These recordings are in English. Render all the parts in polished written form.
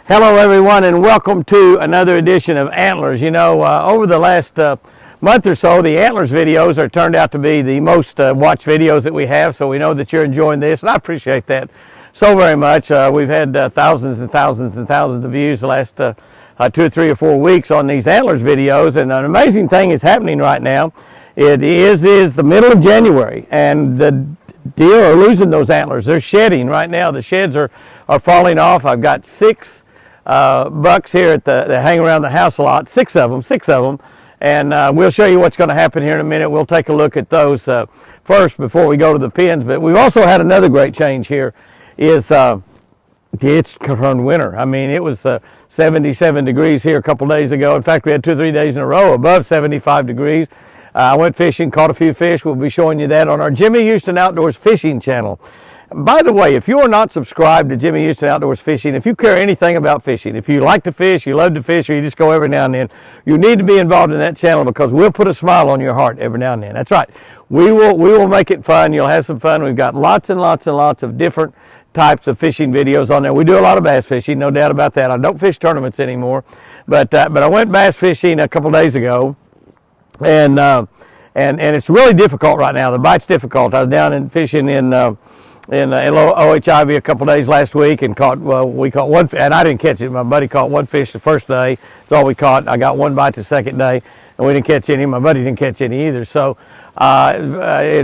Hello everyone, and welcome to another edition of Antlers. You know, over the last month or so, the Antlers videos are turned out to be the most watched videos that we have, so we know that you're enjoying this, and I appreciate that so very much. We've had thousands and thousands and thousands of views the last 2 or 3 or 4 weeks on these Antlers videos, and an amazing thing is happening right now. It is the middle of January, and the deer are losing those antlers. They're shedding right now. The sheds are falling off. I've got 6 bucks here at they hang around the house a lot, 6 of them, and we'll show you what's going to happen here in a minute. We'll take a look at those first before we go to the pens. But we've also had another great change here. It's turned winter. I mean, it was 77 degrees here a couple days ago. In fact, we had 2 or 3 days in a row above 75 degrees. I went fishing, caught a few fish. We'll be showing you that on our Jimmy Houston Outdoors Fishing channel. By the way, if you are not subscribed to Jimmy Houston Outdoors Fishing, if you care anything about fishing, if you like to fish, you love to fish, or you just go every now and then, you need to be involved in that channel, because we'll put a smile on your heart every now and then. That's right. We will make it fun. You'll have some fun. We've got lots and lots and lots of different types of fishing videos on there. We do a lot of bass fishing, no doubt about that. I don't fish tournaments anymore, but I went bass fishing a couple days ago, and it's really difficult right now. The bite's difficult. I was down and fishing in OHIV a couple days last week and we caught one, and I didn't catch it. My buddy caught one fish the first day. That's all we caught. I got one bite the second day, and we didn't catch any. My buddy didn't catch any either. So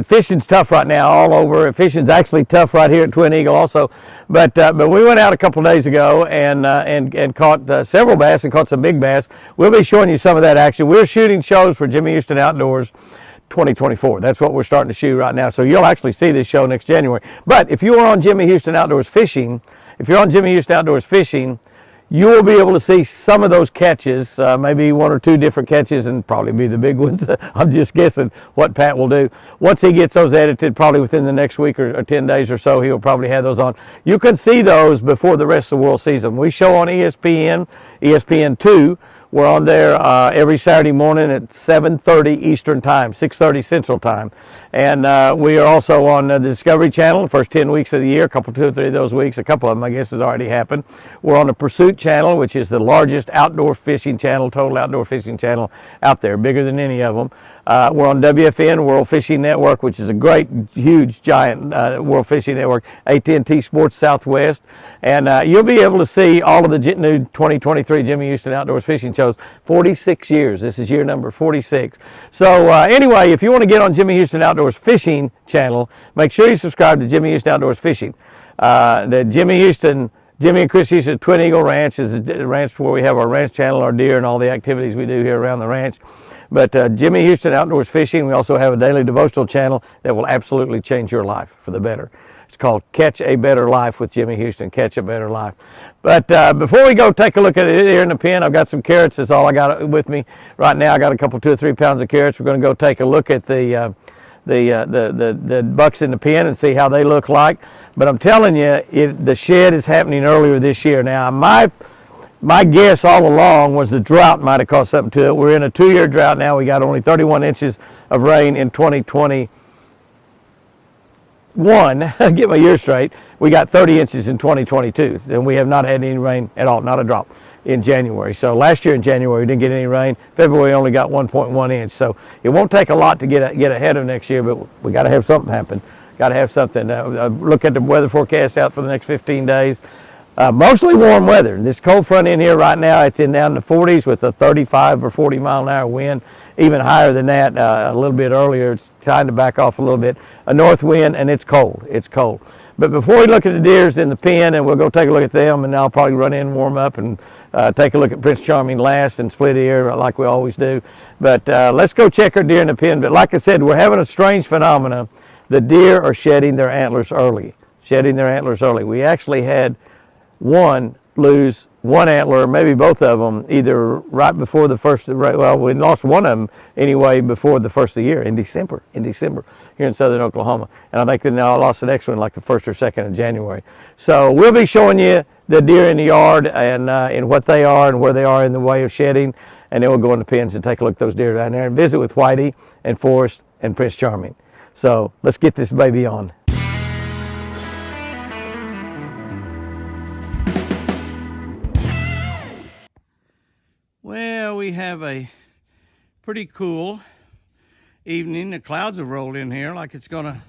fishing's tough right now all over. Fishing's actually tough right here at Twin Eagle also. But we went out a couple days ago and caught several bass and caught some big bass. We'll be showing you some of that action. We're shooting shows for Jimmy Houston Outdoors 2024. That's what we're starting to shoot right now. So you'll actually see this show next January. But if you are on Jimmy Houston Outdoors Fishing, you will be able to see some of those catches, maybe 1 or 2 different catches, and probably be the big ones. I'm just guessing what Pat will do. Once he gets those edited, probably within the next week or 10 days or so, he'll probably have those on. You can see those before the rest of the world sees them. We show on ESPN2. We're on there every Saturday morning at 7:30 Eastern Time, 6:30 Central Time. And we are also on the Discovery Channel the first 10 weeks of the year, 2 or 3 of those weeks. A couple of them, I guess, has already happened. We're on the Pursuit Channel, which is the largest outdoor fishing channel, total outdoor fishing channel out there, bigger than any of them. We're on WFN, World Fishing Network, which is a great, huge, giant World Fishing Network, AT&T Sports Southwest. And you'll be able to see all of the new 2023 Jimmy Houston Outdoors Fishing shows. 46 years. This is year number 46. So anyway, if you want to get on Jimmy Houston Outdoors Fishing channel, make sure you subscribe to Jimmy Houston Outdoors Fishing. The Jimmy and Chris Houston Twin Eagle Ranch is a ranch where we have our ranch channel, our deer, and all the activities we do here around the ranch. But Jimmy Houston Outdoors Fishing, we also have a daily devotional channel that will absolutely change your life for the better. It's called Catch a Better Life with Jimmy Houston, Catch a Better Life. But before we go take a look at it here in the pen, I've got some carrots. That's all I got with me right now. I got a couple, 2 or 3 pounds of carrots. We're going to go take a look at the bucks in the pen and see how they look like. But I'm telling you, the shed is happening earlier this year. Now, my guess all along was the drought might have caused something to it. We're in a 2-year drought now. We got only 31 inches of rain in 2021. Get my year straight. We got 30 inches in 2022, and we have not had any rain at all, not a drop in January. So last year in January we didn't get any rain. February only got 1.1 inch. So it won't take a lot to get ahead of next year, but we got to have something happen. Got to have something. Look at the weather forecast out for the next 15 days. Mostly warm weather. This cold front in here right now, it's in down in the 40s with a 35 or 40 mile an hour wind. Even higher than that a little bit earlier. It's time to back off a little bit. A north wind, and it's cold. It's cold. But before we look at the deers in the pen, and we'll go take a look at them, and I'll probably run in and warm up and take a look at Prince Charming last and split ear like we always do. But let's go check our deer in the pen. But like I said, we're having a strange phenomena. The deer are shedding their antlers early. We actually had one lose one antler, maybe both of them, either right before the first, well, we lost one of them anyway before the first of the year in December here in southern Oklahoma. And I think they now lost the next one like the 1st or 2nd of January. So we'll be showing you the deer in the yard and what they are and where they are in the way of shedding. And then we'll go in the pens and take a look at those deer down there and visit with Whitey and Forrest and Prince Charming. So let's get this baby on. Well, we have a pretty cool evening. The clouds have rolled in here like it's gonna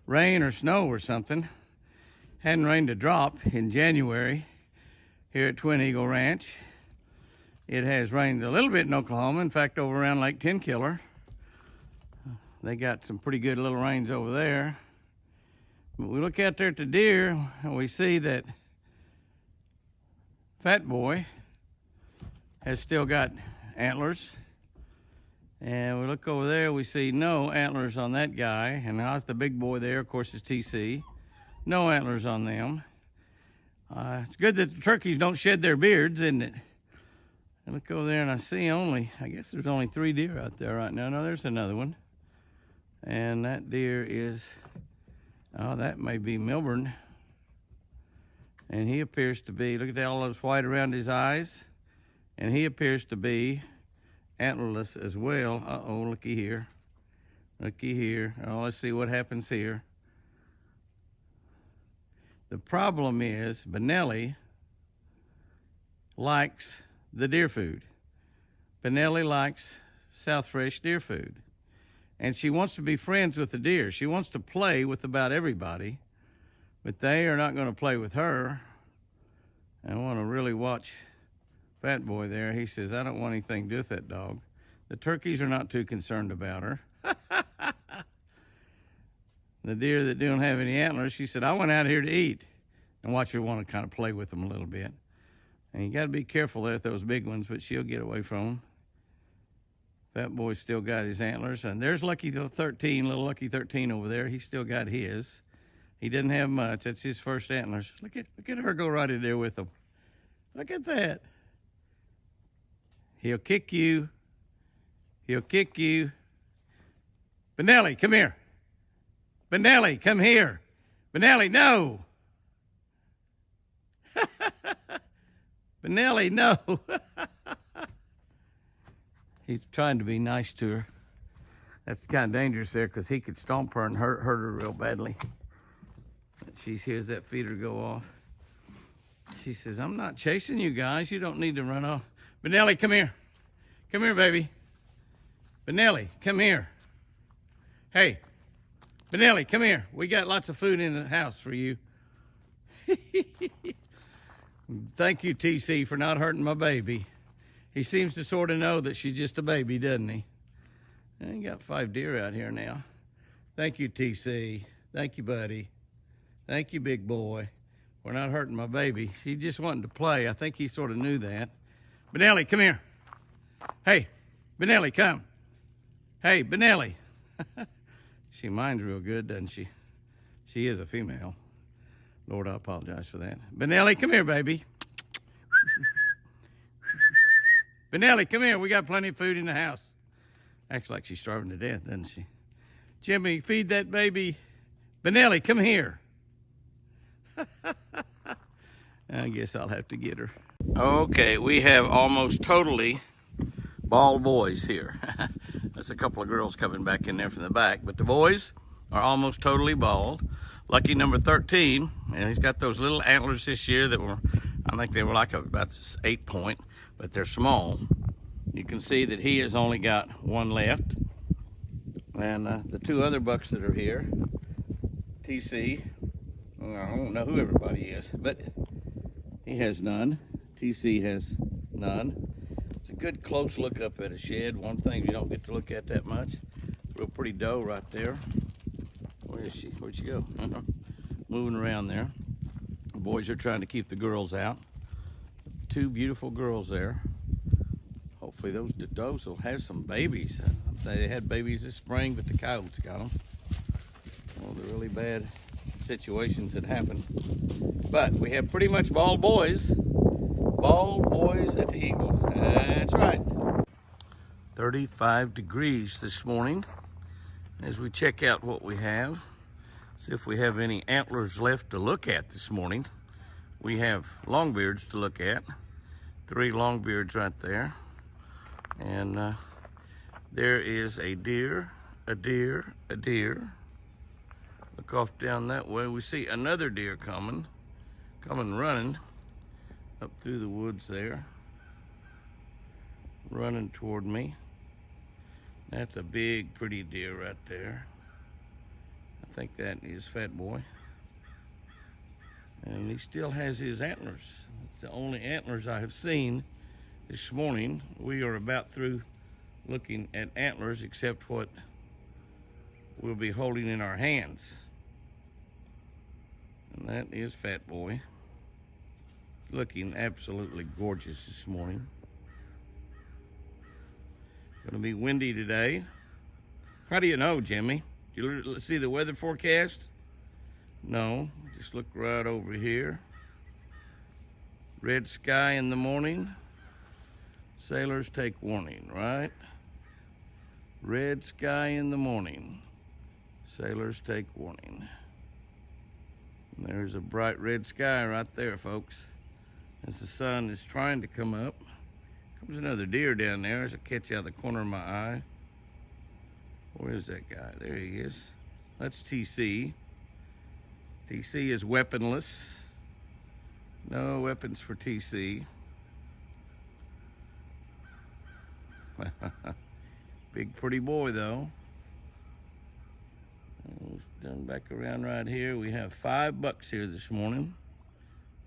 rain or snow or something. Hadn't rained a drop in January here at Twin Eagle Ranch. It has rained a little bit in Oklahoma. In fact, over around Lake Tenkiller, they got some pretty good little rains over there. But we look out there at the deer and we see that Fat Boy has still got antlers. And we look over there, we see no antlers on that guy. And now the big boy there, of course, is TC. No antlers on them. It's good that the turkeys don't shed their beards, isn't it? I look over there and I see I guess there's only 3 deer out there right now. No, there's another one. And that deer is, oh, that may be Milburn. And he appears to be, look at all those white around his eyes. And he appears to be antlerless as well. Uh-oh, looky here. Looky here. Oh, let's see what happens here. The problem is Benelli likes the deer food. Benelli likes South Fresh deer food. And she wants to be friends with the deer. She wants to play with about everybody. But they are not going to play with her. I want to really watch Fat Boy there. He says, I don't want anything to do with that dog. The turkeys are not too concerned about her. The deer that don't have any antlers, she said, I went out here to eat. And watch her want to kind of play with them a little bit. And you got to be careful there with those big ones, but she'll get away from them. Fat Boy's still got his antlers. And there's Lucky 13, little Lucky 13 over there. He's still got his. He didn't have much. That's his first antlers. Look at her go right in there with them. Look at that. He'll kick you. He'll kick you. Benelli, come here. Benelli, come here. Benelli, no. Benelli, no. He's trying to be nice to her. That's kind of dangerous there because he could stomp her and hurt her real badly. She hears that feeder go off. She says, I'm not chasing you guys. You don't need to run off. Benelli, come here. Come here, baby. Benelli, come here. Hey, Benelli, come here. We got lots of food in the house for you. Thank you, TC, for not hurting my baby. He seems to sort of know that she's just a baby, doesn't he? And he got 5 deer out here now. Thank you, TC. Thank you, buddy. Thank you, big boy. We're not hurting my baby. She just wanted to play. I think he sort of knew that. Benelli, come here. Hey, Benelli, come. Hey, Benelli. She minds real good, doesn't she? She is a female. Lord, I apologize for that. Benelli, come here, baby. Benelli, come here. We got plenty of food in the house. Acts like she's starving to death, doesn't she? Jimmy, feed that baby. Benelli, come here. I guess I'll have to get her. Okay, we have almost totally bald boys here. That's a couple of girls coming back in there from the back, but the boys are almost totally bald. Lucky number 13, and he's got those little antlers this year that were, I think they were like about 8 point, but they're small. You can see that he has only got 1 left. And the 2 other bucks that are here, TC, well, I don't know who everybody is, but he has none. TC has none. It's a good close look up at a shed. One thing you don't get to look at that much. Real pretty doe right there. Where is she? Where'd she go? Moving around there. The boys are trying to keep the girls out. 2 beautiful girls there. Hopefully those does will have some babies. They had babies this spring, but the coyotes got them. All the really bad situations that happened. But we have pretty much bald boys. Bald boys at the Eagle. That's right. 35 degrees this morning. As we check out what we have, see if we have any antlers left to look at this morning. We have longbeards to look at. 3 longbeards right there. And there is a deer, a deer, a deer. Look off down that way. We see another deer coming running up through the woods there. running toward me. That's a big, pretty deer right there. I think that is Fat Boy. And he still has his antlers. It's the only antlers I have seen this morning. We are about through looking at antlers, except what we'll be holding in our hands. And that is Fat Boy. Looking absolutely gorgeous this morning. Going to be windy today. How do you know, Jimmy? You see the weather forecast? No, just look right over here. Red sky in the morning. Sailors take warning, right? Red sky in the morning. Sailors take warning. And there's a bright red sky right there, folks. As the sun is trying to come up. Comes another deer down there as I catch out of the corner of my eye. Where is that guy? There he is. That's TC. TC is weaponless. No weapons for TC. Big pretty boy though. Done back around right here. We have 5 bucks here this morning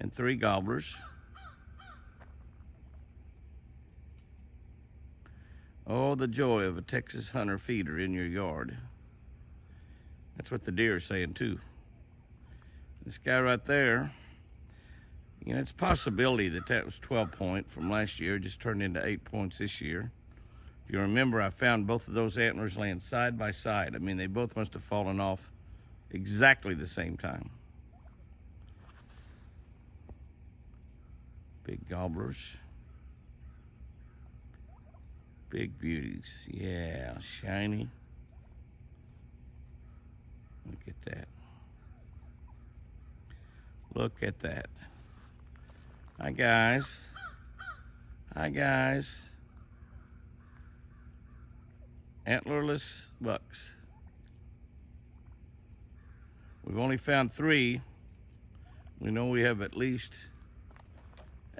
and 3 gobblers. Oh, the joy of a Texas hunter feeder in your yard. That's what the deer are saying too. This guy right there, you know, it's a possibility that that was 12 point from last year, just turned into 8 points this year. If you remember, I found both of those antlers laying side by side. I mean, they both must have fallen off exactly the same time. Big gobblers. Big beauties, yeah, shiny. Look at that. Look at that. Hi, guys. Hi, guys. Antlerless bucks. We've only found 3. We know we have at least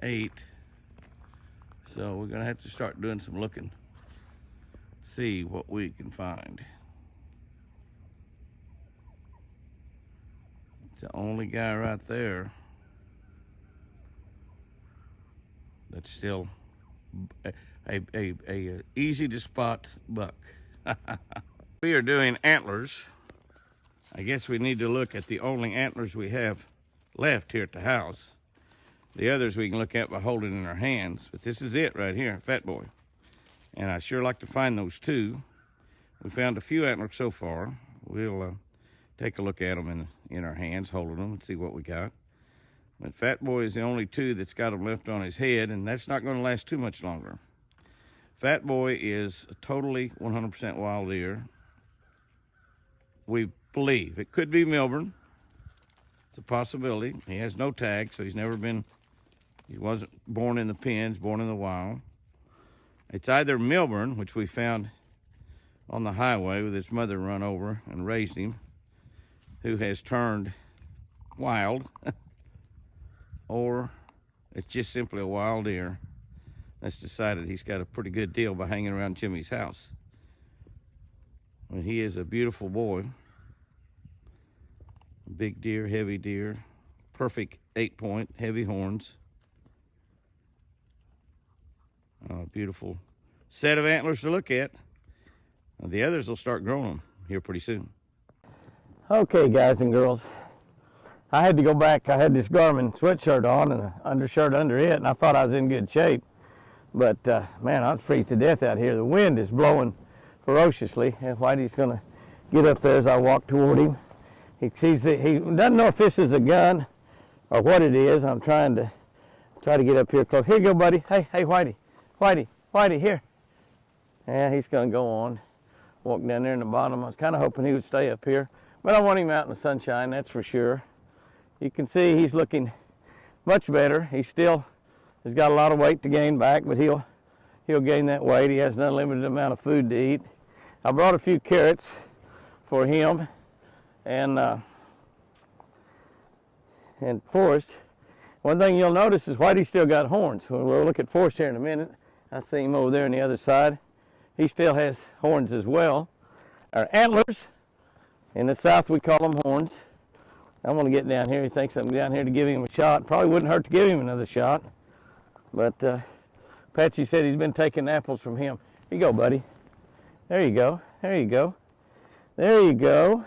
8. So we're gonna have to start doing some looking. See what we can find. It's the only guy right there that's still a easy to spot buck. We are doing antlers. I guess we need to look at the only antlers we have left here at the house. The others we can look at by holding in our hands, but this is it right here, Fat Boy. And I sure like to find those too. We found a few antlers so far. We'll take a look at them in our hands, holding them, and see what we got. But Fat Boy is the only 2 that's got them left on his head, and that's not going to last too much longer. Fat Boy is a totally 100% wild deer. We believe it could be Milburn. It's a possibility. He has no tag, so he wasn't born in the pens, born in the wild. It's either Milburn, which we found on the highway with his mother run over and raised him, who has turned wild, or it's just simply a wild deer that's decided he's got a pretty good deal by hanging around Jimmy's house. But he is a beautiful boy. Big deer, heavy deer, perfect 8 point, heavy horns. Beautiful set of antlers to look at. The others will start growing them here pretty soon. Okay, guys and girls, I had to go back. I had this Garmin sweatshirt on and an undershirt under it, and I thought I was in good shape. But man, I'd freeze to death out here. The wind is blowing ferociously, and Whitey's gonna get up there as I walk toward him. He doesn't know if this is a gun or what it is. I'm trying to get up here close. Here you go, buddy. Hey, Whitey. Whitey, here. Yeah, he's gonna go on. Walk down there in the bottom. I was kind of hoping he would stay up here, but I want him out in the sunshine, that's for sure. You can see he's looking much better. He still has got a lot of weight to gain back, but he'll gain that weight. He has an unlimited amount of food to eat. I brought a few carrots for him, and Forrest. One thing you'll notice is Whitey's still got horns. We'll look at Forrest here in a minute. I see him over there on the other side. He still has horns as well. Our antlers. In the south we call them horns. I'm going to get down here. He thinks I'm down here to give him a shot. Probably wouldn't hurt to give him another shot. But Patsy said he's been taking apples from him. Here you go, buddy. There you go. There you go. There you go.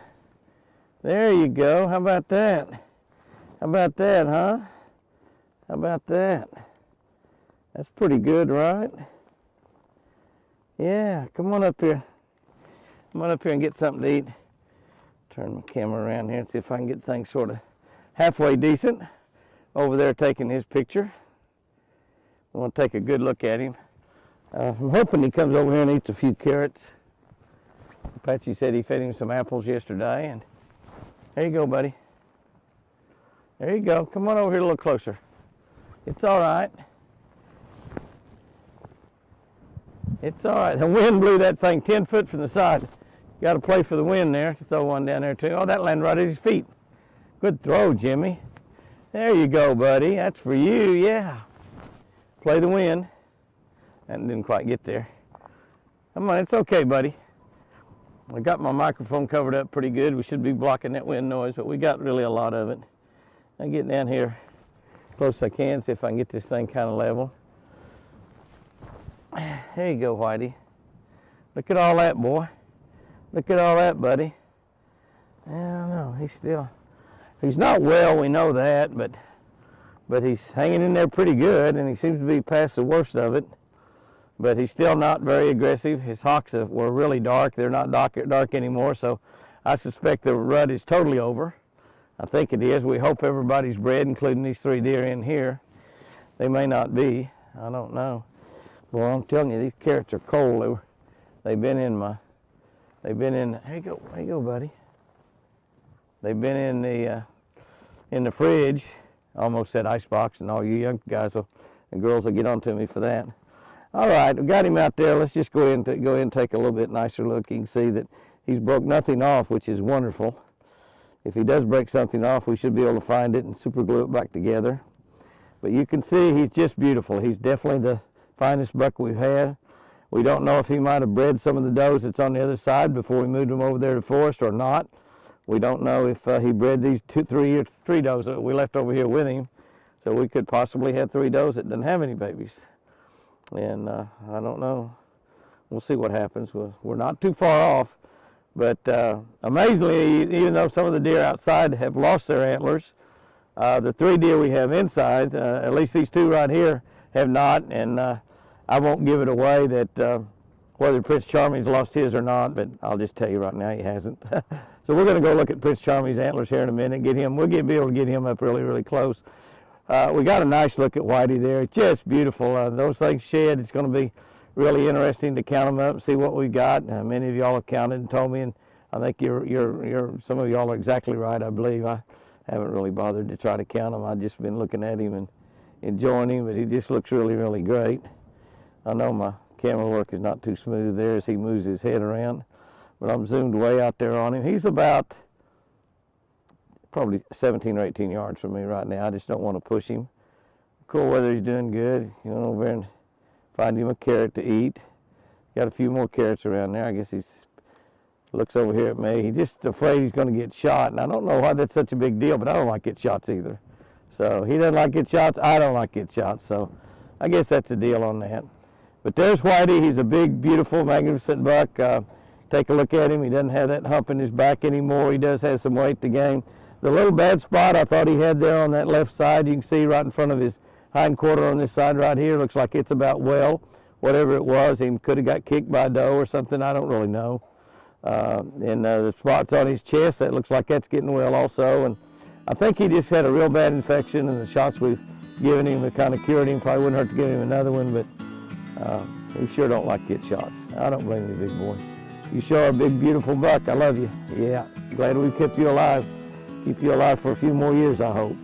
There you go. How about that? How about that, huh? How about that? That's pretty good, right? Yeah, come on up here. Come on up here and get something to eat. Turn my camera around here and see if I can get things sort of halfway decent. Over there taking his picture. I want to take a good look at him. I'm hoping he comes over here and eats a few carrots. Patsy said he fed him some apples yesterday, and there you go, buddy. There you go. Come on over here a little closer. It's all right. It's all right. The wind blew that thing 10 foot from the side. Got to play for the wind there. Throw one down there too. Oh, that landed right at his feet. Good throw, Jimmy. There you go, buddy. That's for you. Yeah. Play the wind. That didn't quite get there. Come on, it's okay, buddy. I got my microphone covered up pretty good. We should be blocking that wind noise, but we got really a lot of it. I get down here close as I can, see if I can get this thing kind of level. There you go, Whitey. Look at all that, boy. Look at all that, buddy. I don't know. He's not well, we know that, but he's hanging in there pretty good, and he seems to be past the worst of it. But he's still not very aggressive. His hocks were really dark. They're not dark anymore, so I suspect the rut is totally over. I think it is. We hope everybody's bred, including these 3 deer in here. They may not be. I don't know. Well, I'm telling you, these carrots are cold. They've been in, here you go, buddy. They've been in the fridge. I almost said icebox, and all you young guys and girls will get on to me for that. All right, we got him out there. Let's just go ahead and take a little bit nicer look. You can see that he's broke nothing off, which is wonderful. If he does break something off, we should be able to find it and super glue it back together. But you can see he's just beautiful. He's definitely the finest buck we've had. We don't know if he might have bred some of the does that's on the other side before we moved him over there to forest or not. We don't know if he bred these three does that we left over here with him. So we could possibly have 3 does that didn't have any babies. And I don't know. We'll see what happens. We're not too far off. But amazingly, even though some of the deer outside have lost their antlers, the 3 deer we have inside, at least these 2 right here, have not. And I won't give it away that whether Prince Charming's lost his or not, but I'll just tell you right now he hasn't. So we're going to go look at Prince Charming's antlers here in a minute. Be able to get him up really, really close. We got a nice look at Whitey there. It's just beautiful. Those things shed. It's going to be really interesting to count them up and see what we got. Many of y'all have counted and told me, and I think some of y'all are exactly right, I believe. I haven't really bothered to try to count them. I've just been looking at him and enjoying him, but he just looks really, really great. I know my camera work is not too smooth there as he moves his head around, but I'm zoomed way out there on him. He's about probably 17 or 18 yards from me right now. I just don't want to push him. Cool weather, he's doing good. You know, over there and find him a carrot to eat. Got a few more carrots around there. I guess he's looks over here at me. He's just afraid he's going to get shot, and I don't know why that's such a big deal, but I don't like get shots either. So he doesn't like get shots. I don't like get shots. So I guess that's the deal on that. But there's Whitey. He's a big, beautiful, magnificent buck. Take a look at him. He doesn't have that hump in his back anymore. He does have some weight to gain. The little bad spot I thought he had there on that left side, you can see right in front of his hind quarter on this side right here. Looks like it's about well. Whatever it was, he could have got kicked by a doe or something. I don't really know. And the spots on his chest, that looks like that's getting well also. And I think he just had a real bad infection, and the shots we've given him have kind of cured him. Probably wouldn't hurt to give him another one, but he sure don't like get shots. I don't blame you, big boy. You sure are a big, beautiful buck. I love you. Yeah, glad we kept you alive. Keep you alive for a few more years, I hope.